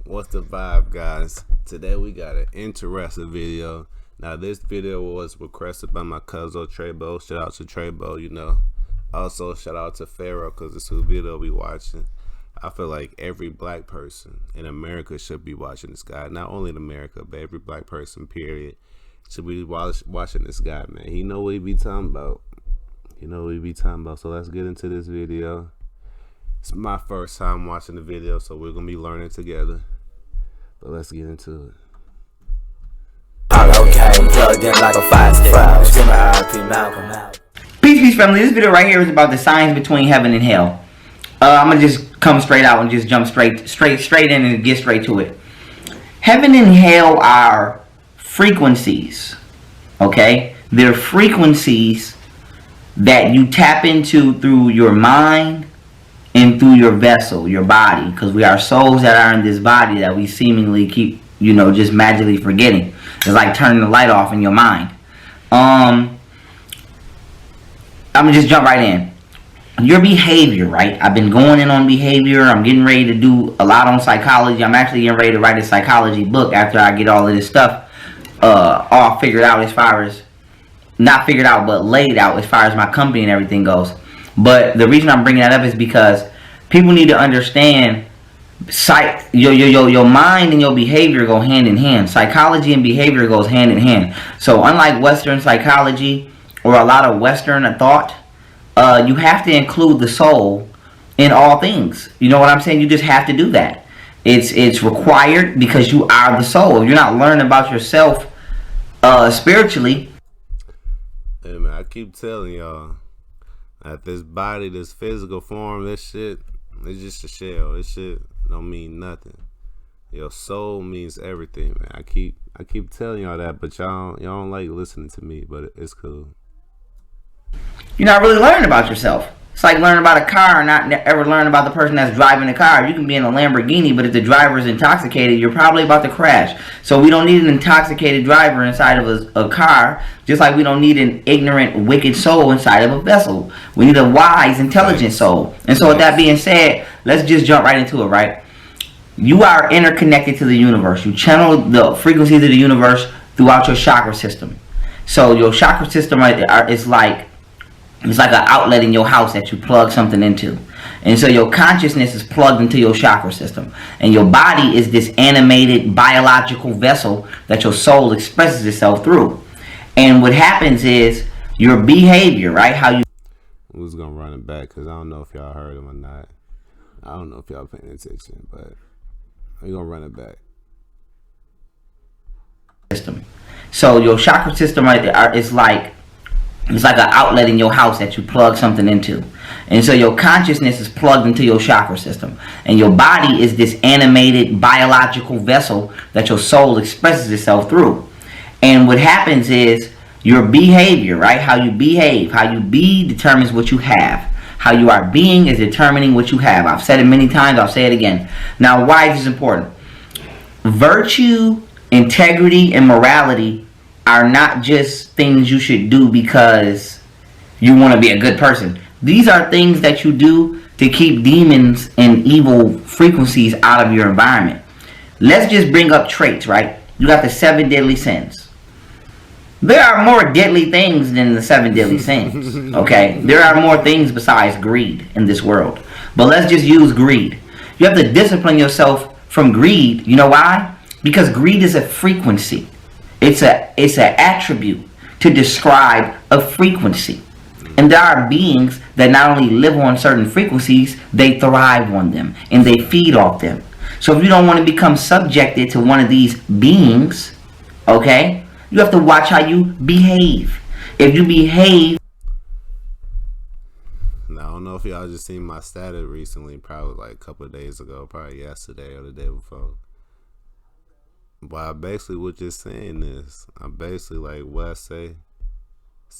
What's the vibe, guys? Today we got an interesting video. Now this video was requested by my cousin Trebo. Shout out to Trebo, you know. Also shout out to Pharaoh, because this is the video we watching. I feel like every black person in America should be watching this guy. Not only in America, but every black person, period, should be watching this guy, man. He know what he be talking about. So let's get into this video. It's my first time watching the video, so we're gonna be learning together. But let's get into it. Peace, family. This video right here is about the science between heaven and hell. I'm gonna just come straight out and just jump straight in and get straight to it. Heaven and hell are frequencies. Okay, they're frequencies that you tap into through your mind and through your vessel, your body, because we are souls that are in this body that we seemingly keep, just magically forgetting. It's like turning the light off in your mind. I'm gonna just jump right in. Your behavior, right? I've been going in on behavior. I'm getting ready to do a lot on psychology. I'm actually getting ready to write a psychology book after I get all of this stuff all figured out, as far as, not figured out, but laid out as far as my company and everything goes. But the reason I'm bringing that up is because people need to understand your mind and your behavior go hand in hand. Psychology and behavior goes hand in hand. So unlike Western psychology or a lot of Western thought, you have to include the soul in all things. You know what I'm saying? You just have to do that. It's required, because you are the soul. If you're not learning about yourself spiritually. Hey man, I keep telling y'all that this body, this physical form, this shit, it's just a shell. This shit don't mean nothing. Your soul means everything, man. I keep telling y'all that, but y'all don't like listening to me, but it's cool. You're not really learning about yourself. It's like learning about a car and not ever learning about the person that's driving the car. You can be in a Lamborghini, but if the driver is intoxicated, you're probably about to crash. So we don't need an intoxicated driver inside of a car, just like we don't need an ignorant, wicked soul inside of a vessel. We need a wise, intelligent soul. And so with that being said, let's just jump right into it, right? You are interconnected to the universe. You channel the frequencies of the universe throughout your chakra system. So your chakra system is like, it's like an outlet in your house that you plug something into. And so your consciousness is plugged into your chakra system. And your body is this animated biological vessel that your soul expresses itself through. And what happens is your behavior, right? How you... Who's going to run it back? Because I don't know if y'all heard him or not. I don't know if y'all paying attention, but we're going to run it back. System. So your chakra system is like... It's like an outlet in your house that you plug something into. And so your consciousness is plugged into your chakra system. And your body is this animated biological vessel that your soul expresses itself through. And what happens is your behavior, right? How you behave, how you be determines what you have. How you are being is determining what you have. I've said it many times. I'll say it again. Now, why is this important? Virtue, integrity, and morality are not just things you should do because you want to be a good person. These are things that you do to keep demons and evil frequencies out of your environment. Let's just bring up traits, right? You got the 7 deadly sins. There are more deadly things than the 7 deadly sins, okay? There are more things besides greed in this world. But let's just use greed. You have to discipline yourself from greed. You know why? Because greed is a frequency. It's an attribute to describe a frequency. And there are beings that not only live on certain frequencies, they thrive on them and they feed off them. So if you don't want to become subjected to one of these beings, okay, you have to watch how you behave. If you behave... Now, I don't know if y'all just seen my status recently, probably like a couple of days ago, probably yesterday or the day before. But I basically was just saying this. I'm basically like what I say.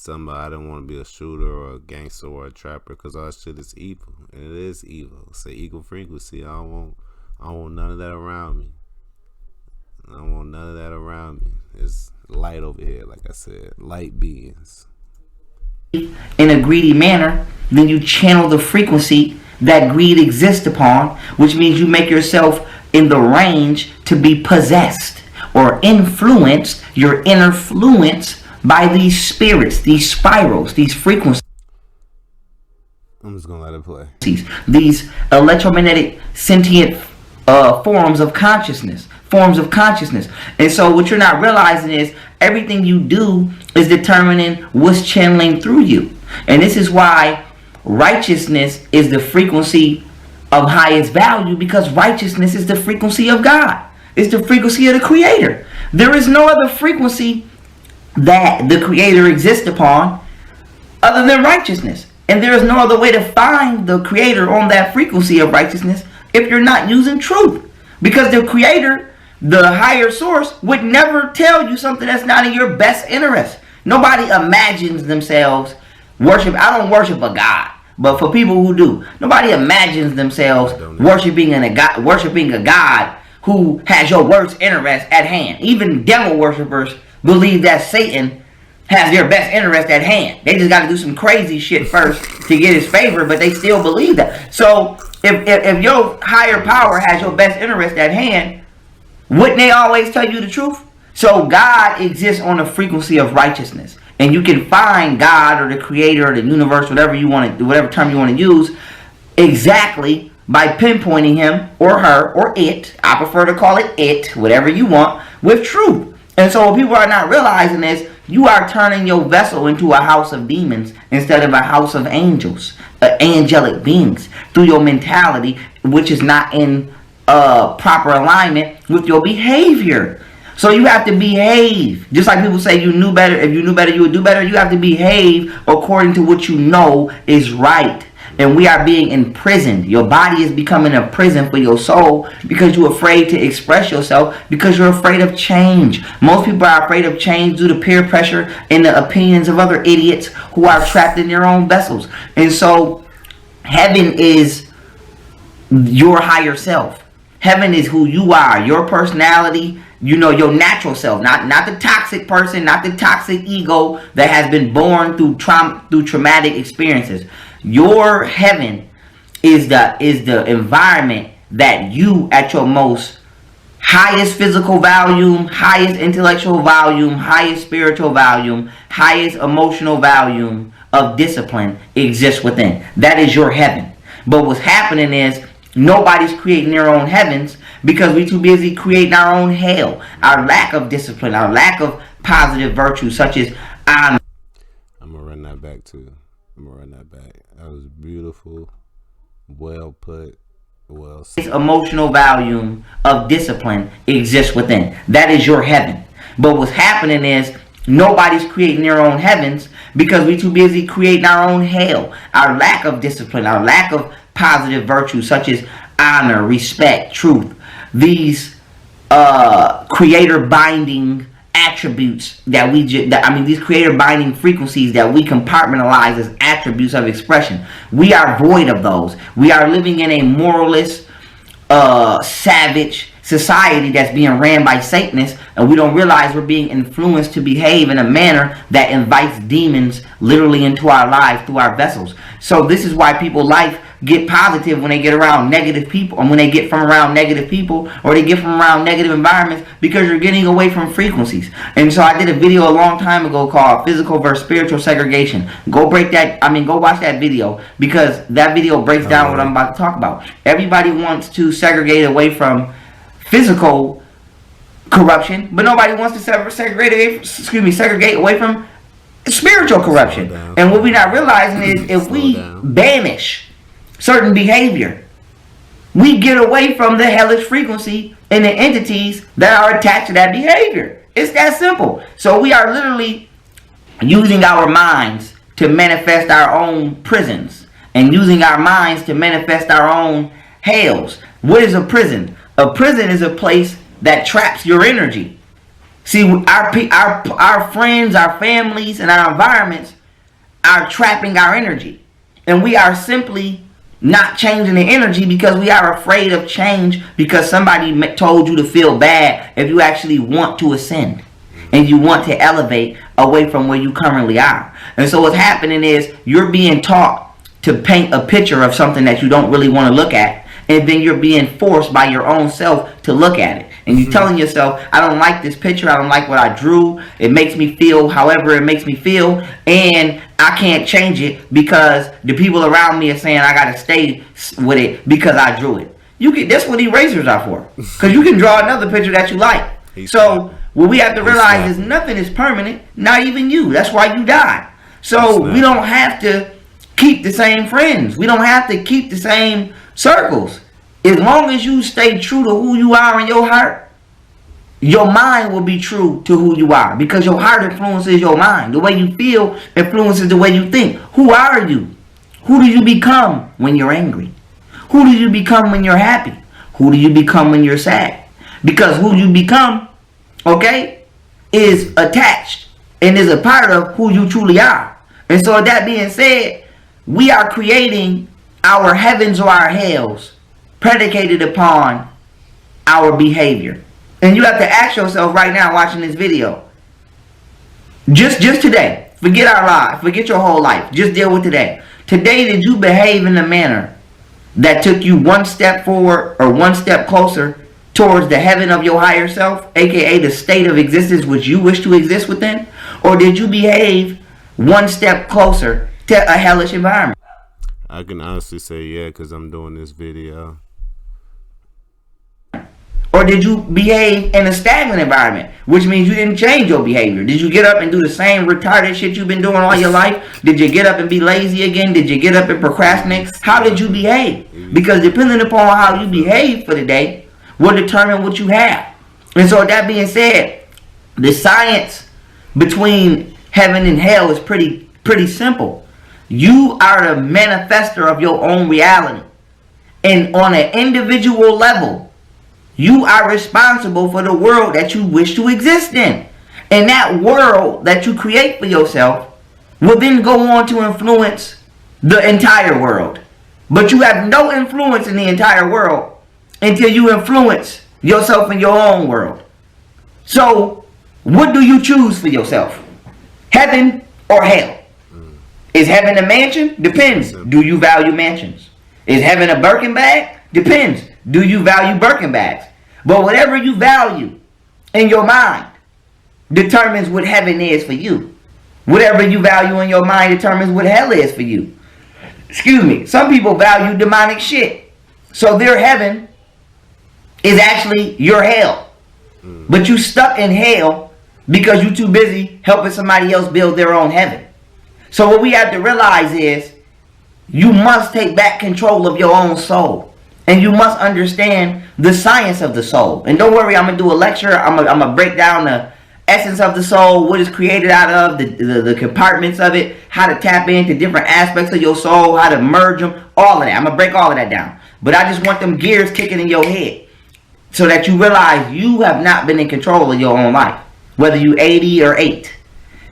I don't want to be a shooter or a gangster or a trapper, because all that shit is evil. And it is evil. It's an equal frequency. I don't want none of that around me. I don't want none of that around me. It's light over here, like I said. Light beings. In a greedy manner, then you channel the frequency that greed exists upon, which means you make yourself in the range to be possessed or influenced, you're influenced by these spirits, these spirals, these frequencies. I'm just gonna let it play. These electromagnetic sentient forms of consciousness. And so what you're not realizing is everything you do is determining what's channeling through you. And this is why righteousness is the frequency of highest value, because righteousness is the frequency of God. It's the frequency of the Creator. There is no other frequency that the Creator exists upon other than righteousness. And there is no other way to find the Creator on that frequency of righteousness if you're not using truth. Because the Creator, the higher source, would never tell you something that's not in your best interest. Nobody imagines themselves worship. I don't worship a God, but for people who do, nobody imagines themselves worshiping a God who has your worst interest at hand. Even devil worshippers believe that Satan has their best interest at hand. They just got to do some crazy shit first to get his favor, but they still believe that. So if your higher power has your best interest at hand, wouldn't they always tell you the truth? So God exists on a frequency of righteousness. And you can find God or the Creator or the universe, whatever you want to, whatever term you want to use, exactly by pinpointing him or her or it. I prefer to call it, whatever you want, with truth. And so what people are not realizing is you are turning your vessel into a house of demons instead of a house of angels, angelic beings, through your mentality, which is not in proper alignment with your behavior. So you have to behave. Just like people say you knew better. If you knew better, you would do better. You have to behave according to what you know is right. And we are being imprisoned. Your body is becoming a prison for your soul because you're afraid to express yourself, because you're afraid of change. Most people are afraid of change due to peer pressure and the opinions of other idiots who are trapped in their own vessels. And so heaven is your higher self. Heaven is who you are, your personality, you know, your natural self, not the toxic person, not the toxic ego that has been born through traumatic experiences. Your heaven is the environment that you, at your most highest physical volume, highest intellectual volume, highest spiritual volume, highest emotional volume of discipline exists within. That is your heaven. But what's happening is nobody's creating their own heavens because we're too busy creating our own hell. Our lack of discipline, our lack of positive virtues, such as I'm gonna run that back too. That was beautiful, well put, well said. Emotional volume of discipline exists within. That is your heaven. But what's happening is nobody's creating their own heavens because we're too busy creating our own hell. Our lack of discipline, our lack of positive virtues such as honor, respect, truth. These creator binding attributes that these creator binding frequencies that we compartmentalize as attributes of expression. We are void of those. We are living in a moralist, savage society that's being ran by Satanists, and we don't realize we're being influenced to behave in a manner that invites demons literally into our lives through our vessels. So this is why people's life get positive when they get around negative people, and when they get from around negative people, or they get from around negative environments, because you're getting away from frequencies. And so I did a video a long time ago called Physical versus Spiritual Segregation. Go watch that video, because that video breaks down what I'm about to talk about. Everybody wants to segregate away from physical corruption, but nobody wants to segregate away from spiritual corruption. And what we're not realizing is if we banish certain behavior, we get away from the hellish frequency and the entities that are attached to that behavior. It's that simple. So we are literally using our minds to manifest our own prisons, and using our minds to manifest our own hells. What is a prison? A prison is a place that traps your energy. See, our friends, our families, and our environments are trapping our energy. And we are simply not changing the energy because we are afraid of change, because somebody told you to feel bad if you actually want to ascend and you want to elevate away from where you currently are. And so what's happening is you're being taught to paint a picture of something that you don't really want to look at, and then you're being forced by your own self to look at it. And you're telling yourself, I don't like this picture, I don't like what I drew, it makes me feel however it makes me feel, and I can't change it because the people around me are saying I gotta stay with it because I drew it. That's what erasers are for. Because you can draw another picture that you like. So what we have to realize is nothing is permanent, not even you. That's why you die. So we don't have to keep the same friends. We don't have to keep the same circles. As long as you stay true to who you are in your heart, your mind will be true to who you are, because your heart influences your mind. The way you feel influences the way you think. Who are you? Who do you become when you're angry? Who do you become when you're happy? Who do you become when you're sad? Because who you become, okay, is attached and is a part of who you truly are. And so, that being said, we are creating our heavens or our hells predicated upon our behavior. And you have to ask yourself right now, watching this video, just today, forget our life, forget your whole life, just deal with today. Today, did you behave in a manner that took you one step forward or one step closer towards the heaven of your higher self, aka the state of existence which you wish to exist within? Or did you behave one step closer to a hellish environment? I can honestly say yeah, because I'm doing this video. Or did you behave in a stagnant environment, which means you didn't change your behavior? Did you get up and do the same retarded shit you've been doing all your life? Did you get up and be lazy again? Did you get up and procrastinate? How did you behave? Because depending upon how you behave for the day will determine what you have. And so, with that being said, the science between heaven and hell is pretty simple. You are the manifester of your own reality. And on an individual level, you are responsible for the world that you wish to exist in. And that world that you create for yourself will then go on to influence the entire world. But you have no influence in the entire world until you influence yourself in your own world. So, what do you choose for yourself? Heaven or hell? Is heaven a mansion? Depends. Do you value mansions? Is heaven a Birkin bag? Depends. Do you value Birkin bags? But whatever you value in your mind determines what heaven is for you. Whatever you value in your mind determines what hell is for you. Excuse me. Some people value demonic shit, so their heaven is actually your hell. But you stuck in hell because you're too busy helping somebody else build their own heaven. So what we have to realize is you must take back control of your own soul. And you must understand the science of the soul. And don't worry, I'm going to do a lecture. I'm going to break down the essence of the soul, what it's created out of, the compartments of it, how to tap into different aspects of your soul, how to merge them, all of that. I'm going to break all of that down. But I just want them gears kicking in your head so that you realize you have not been in control of your own life, whether you 80 or 8.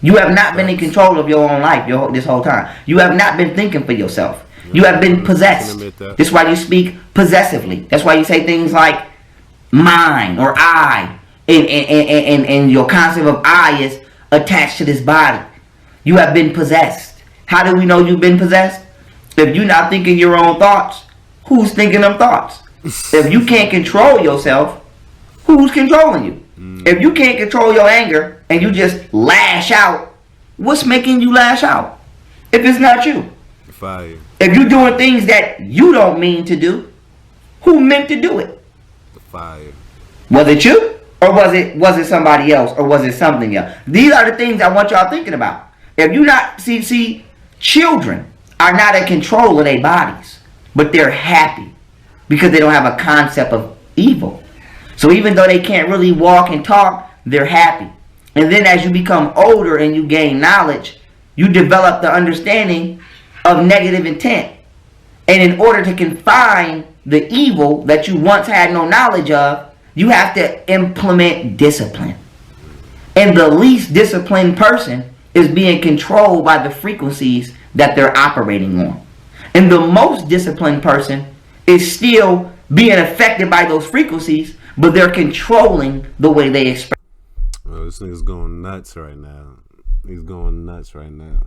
You have not been in control of your own life this whole time. You have not been thinking for yourself. You have been possessed. That's why you speak possessively. That's why you say things like mine or I. And your concept of I is attached to this body. You have been possessed. How do we know you've been possessed? If you're not thinking your own thoughts, who's thinking them thoughts? If you can't control yourself, who's controlling you? If you can't control your anger and you just lash out, what's making you lash out? If it's not you. Fire. If you're doing things that you don't mean to do, who meant to do it? The fire. Was it you? Or was it somebody else? Or was it something else? These are the things I want y'all thinking about. If you not see, children are not in control of their bodies, but they're happy because they don't have a concept of evil. So even though they can't really walk and talk, they're happy. And then as you become older and you gain knowledge, you develop the understanding of negative intent. And in order to confine the evil that you once had no knowledge of, you have to implement discipline. And the least disciplined person is being controlled by the frequencies that they're operating on. And the most disciplined person is still being affected by those frequencies, but they're controlling the way they express. Well, this nigga's going nuts right now. He's going nuts right now.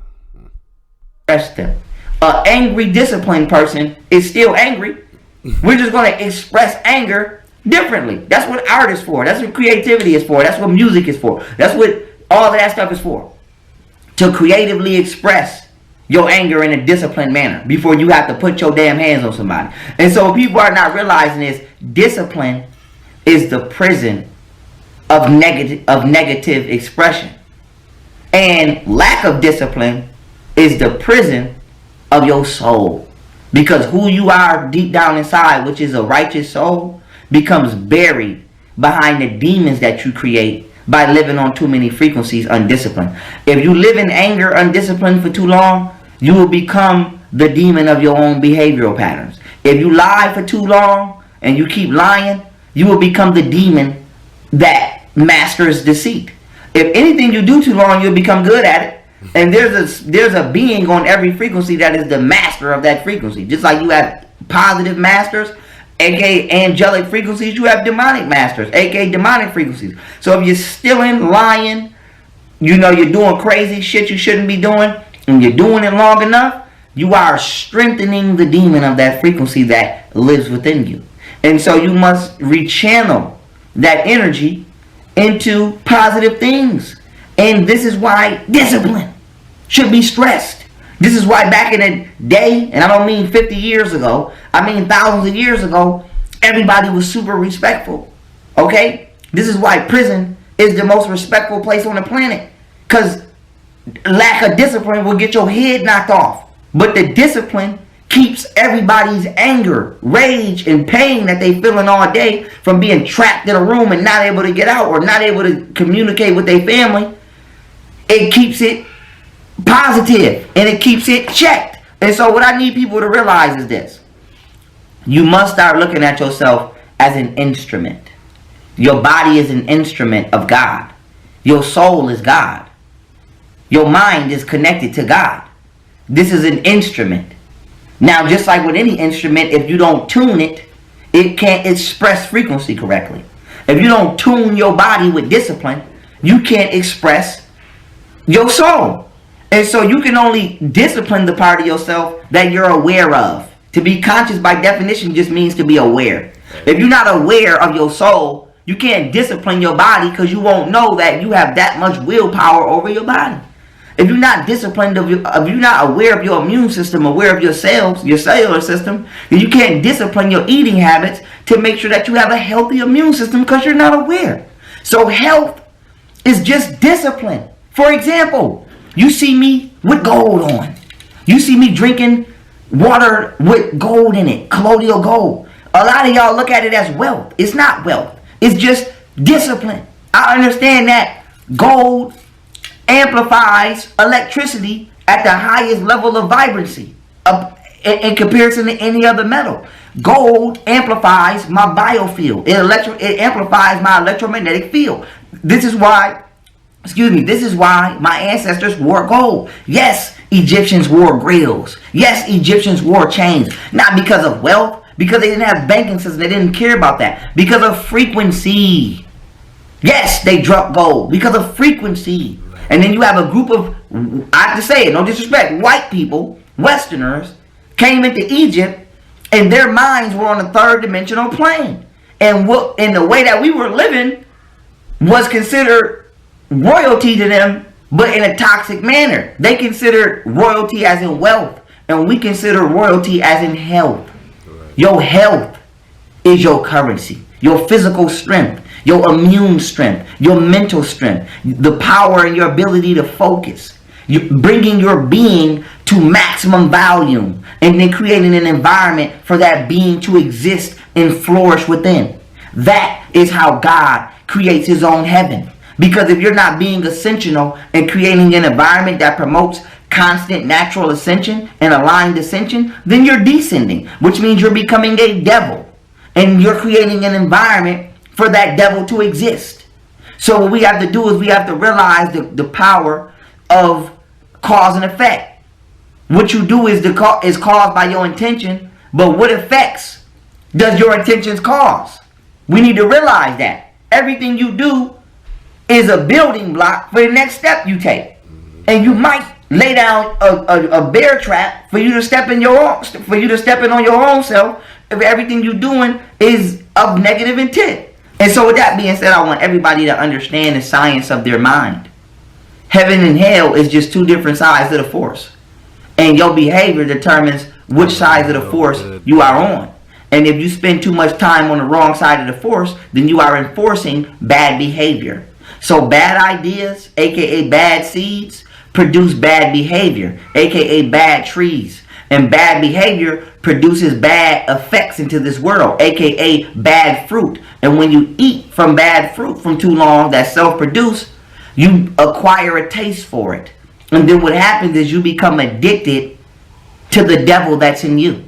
Them. An angry, disciplined person is still angry, We're just going to express anger differently. That's what art is for. That's what creativity is for. That's what music is for. That's what all of that stuff is for. To creatively express your anger in a disciplined manner before you have to put your damn hands on somebody. And so what people are not realizing is discipline is the prison of negative expression. And lack of discipline is the prison of your soul. Because who you are deep down inside, which is a righteous soul, becomes buried behind the demons that you create by living on too many frequencies undisciplined. If you live in anger undisciplined for too long, you will become the demon of your own behavioral patterns. If you lie for too long and you keep lying, you will become the demon that masters deceit. If anything you do too long, you'll become good at it. And there's a being on every frequency that is the master of that frequency. Just like you have positive masters, aka angelic frequencies, you have demonic masters, aka demonic frequencies. So if you're stealing, lying, you're doing crazy shit you shouldn't be doing, and you're doing it long enough, you are strengthening the demon of that frequency that lives within you. And so you must rechannel that energy into positive things. And this is why discipline should be stressed. This is why back in the day, and I don't mean 50 years ago, I mean thousands of years ago, everybody was super respectful. Okay? This is why prison is the most respectful place on the planet. Because lack of discipline will get your head knocked off. But the discipline keeps everybody's anger, rage, and pain that they feeling all day from being trapped in a room and not able to get out or not able to communicate with their family. It keeps it positive and it keeps it checked. And so what I need people to realize is this. You must start looking at yourself as an instrument. Your body is an instrument of God. Your soul is God. Your mind is connected to God. This is an instrument. Now, just like with any instrument, if you don't tune it, it can't express frequency correctly. If you don't tune your body with discipline, you can't express your soul. And so you can only discipline the part of yourself that you're aware of. To be conscious by definition just means to be aware. If you're not aware of your soul, you can't discipline your body because you won't know that you have that much willpower over your body. If you're not disciplined, if you're not aware of your immune system, aware of your cells, your cellular system, then you can't discipline your eating habits to make sure that you have a healthy immune system because you're not aware. So health is just discipline. For example, you see me with gold on. You see me drinking water with gold in it, colloidal gold. A lot of y'all look at it as wealth. It's not wealth. It's just discipline. I understand that gold amplifies electricity at the highest level of vibrancy in comparison to any other metal. Gold amplifies my biofield. It amplifies my electromagnetic field. This is why my ancestors wore gold. Yes, Egyptians wore grills. Yes, Egyptians wore chains. Not because of wealth, because they didn't have banking systems. They didn't care about that. Because of frequency. Yes, they dropped gold because of frequency. And then you have a group of, I have to say it, no disrespect, white people, Westerners, came into Egypt and their minds were on a third dimensional plane. And the way that we were living was considered royalty to them, but in a toxic manner. They considered royalty as in wealth, and we consider royalty as in health. Right. Your health is your currency, your physical strength, your immune strength, your mental strength, the power and your ability to focus. You bringing your being to maximum volume and then creating an environment for that being to exist and flourish within. That is how God creates his own heaven. Because if you're not being ascensional and creating an environment that promotes constant natural ascension and aligned ascension, then you're descending, which means you're becoming a devil. And you're creating an environment for that devil to exist. So what we have to do is we have to realize the power of cause and effect. What you do is caused by your intention, but what effects does your intentions cause? We need to realize that everything you do is a building block for the next step you take. And you might lay down a bear trap for you to step in on your own self everything you're doing is of negative intent. And so with that being said, I want everybody to understand the science of their mind. Heaven and hell is just two different sides of the force. And your behavior determines which sides of the force you are on. And if you spend too much time on the wrong side of the force, then you are enforcing bad behavior. So bad ideas, aka bad seeds, produce bad behavior, aka bad trees. And bad behavior produces bad effects into this world, aka bad fruit. And when you eat from bad fruit from too long that's self-produced, you acquire a taste for it. And then what happens is you become addicted to the devil that's in you.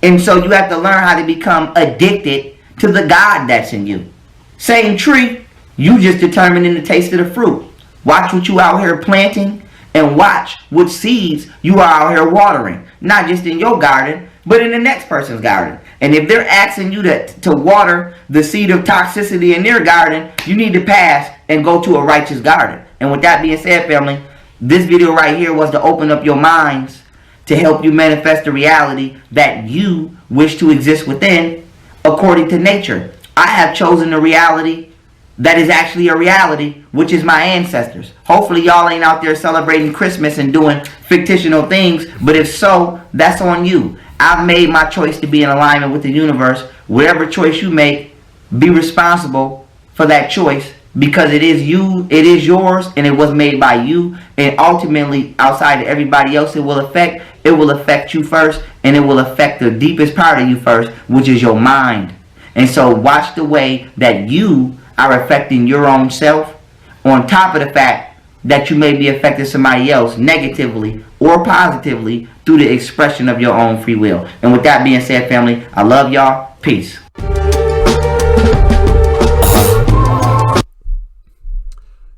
And so you have to learn how to become addicted to the God that's in you. Same tree, you just determining the taste of the fruit. Watch what you out here planting and watch what seeds you are out here watering. Not just in your garden, but in the next person's garden. And if they're asking you to water the seed of toxicity in their garden, you need to pass and go to a righteous garden. And with that being said, family, this video right here was to open up your minds to help you manifest the reality that you wish to exist within according to nature. I have chosen a reality that is actually a reality, which is my ancestors. Hopefully y'all ain't out there celebrating Christmas and doing fictional things, but if so, that's on you. I've made my choice to be in alignment with the universe. Whatever choice you make, be responsible for that choice, because it is you, it is yours, and it was made by you. And ultimately, outside of everybody else it will affect you first, and it will affect the deepest part of you first, which is your mind. And so watch the way that you are affecting your own self, on top of the fact that you may be affecting somebody else negatively or positively through the expression of your own free will. And with that being said, family, I love y'all. Peace.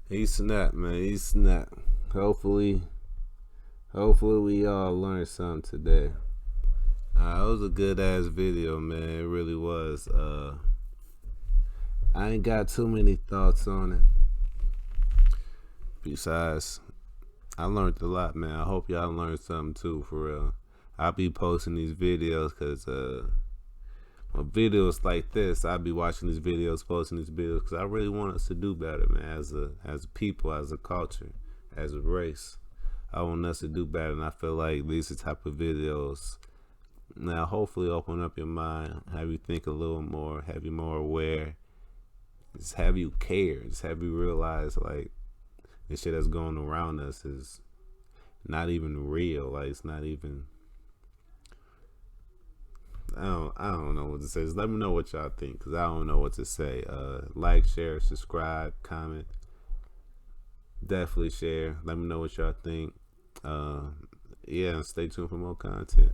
He snapped, man. He snapped. Hopefully we all learned something today. It was a good ass video, man. It really was. I ain't got too many thoughts on it. Besides, I learned a lot, man. I hope y'all learned something too, for real. I'll be posting these videos because when videos like this, I'll be watching these videos, posting these videos, because I really want us to do better, man. As a people, as a culture, as a race, I want us to do better. And I feel like these are the type of videos now hopefully open up your mind, have you think a little more, have you more aware, just have you care, just have you realize like the shit that's going around us is not even real. Like it's not even, I don't know what to say. Just let me know what y'all think, because I don't know what to say. Like, share, subscribe, comment. Definitely share. Let me know what y'all think. Yeah, and stay tuned for more content.